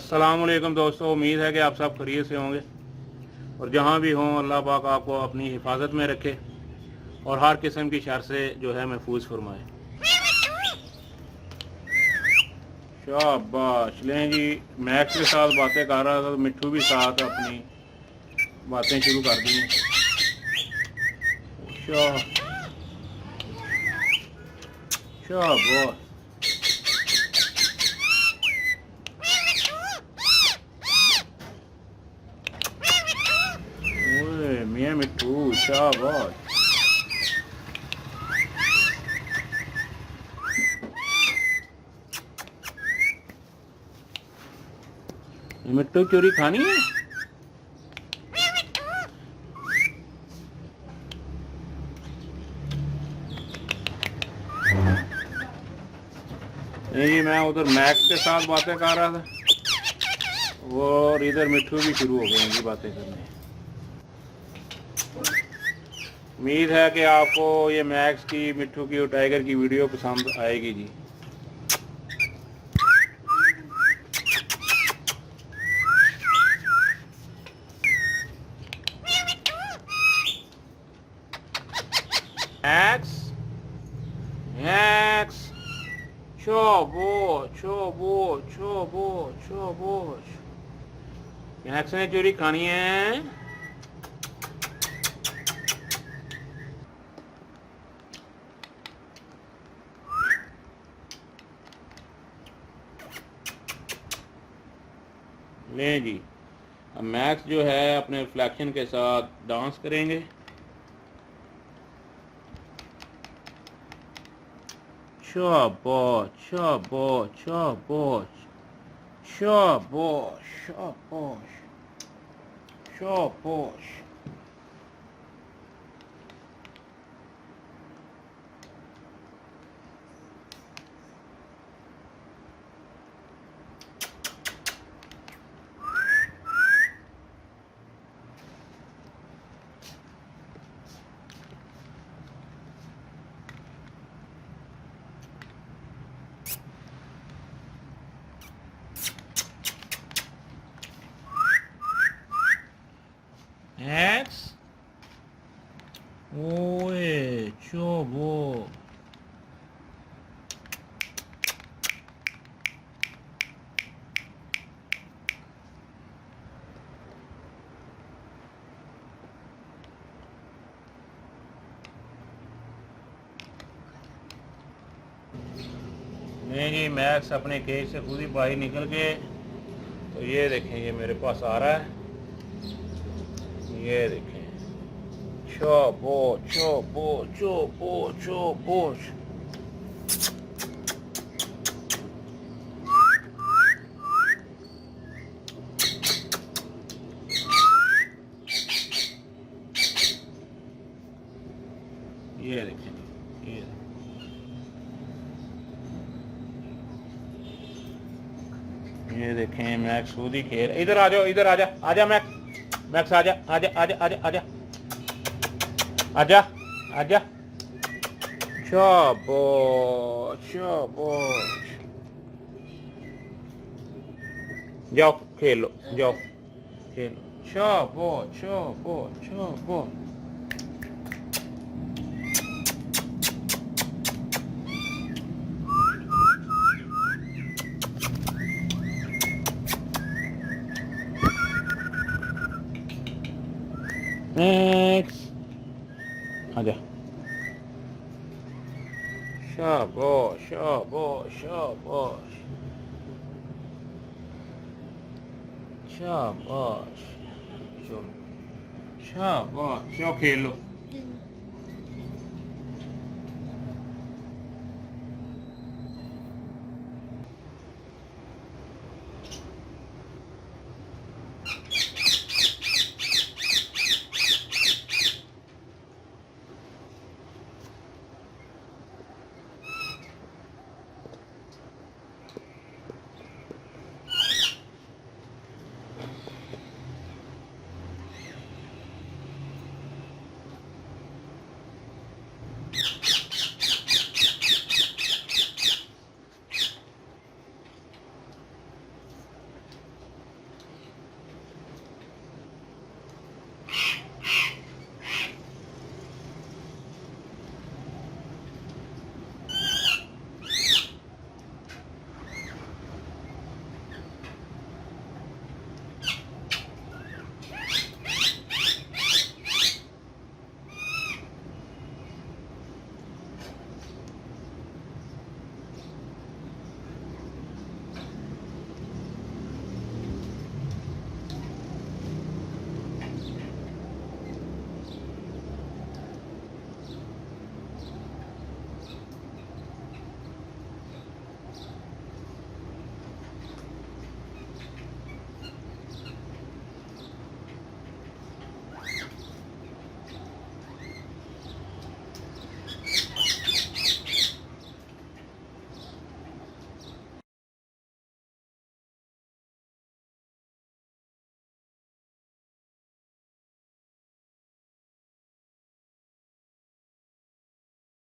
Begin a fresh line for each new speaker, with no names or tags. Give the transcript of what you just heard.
अस्सलाम वालेकुम दोस्तों, उम्मीद है कि आप सब खैरियत से होंगे और जहाँ भी हों अल्लाह पाक आपको अपनी हिफाजत में रखे और हर किस्म की शर से जो है महफूज फरमाए। शाबाश। लें जी, मैक्स के साथ बातें कर रहा था तो मिट्ठू भी साथ अपनी बातें शुरू कर दी हैं। शाबाश। ओए मियां मिट्ठू, शाबाश। मिट्टू चोरी खानी है। नहीं जी, मैं उधर मैक्स के साथ बातें कर रहा था और इधर मिट्ठू भी शुरू हो गए हैं जी बातें करने। उम्मीद है कि आपको ये मैक्स की, मिट्ठू की और टाइगर की वीडियो पसंद आएगी जी। मैक्स, मैक्स, शाबाश, शाबाश, शाबाश, शाबाश। मैक्स ने चोरी खानी है। ले जी, अब मैक्स जो है अपने रिफ्लेक्शन के साथ डांस करेंगे। शाबाश, शाबाश, शाबाश, शाबाश, शाबाश, शाबाश। मैक्स, ओए चोबो। नहीं जी, मैक्स अपने केज से खुद ही बाहर निकल के, तो ये देखें ये मेरे पास आ रहा है, ये देखें। शाबाश, शाबाश, शाबाश, शाबाश। ये देखें, ये देखें मैक्स खुद ही खेल। इधर आ जाओ, इधर आजा, आजा मैक्स, मैक्स आजा, आजा, आजा, आजा, आजा, आजा, आजा। शाबाश, शाबाश। जाओ खेलो, जाओ खेलो। शाबाश, शाबाश, शाबाश। मैक्स आजा। शाबाश, शाबाश, शाबाश, शाबाश। चलो शाबाश, जाओ खेलो।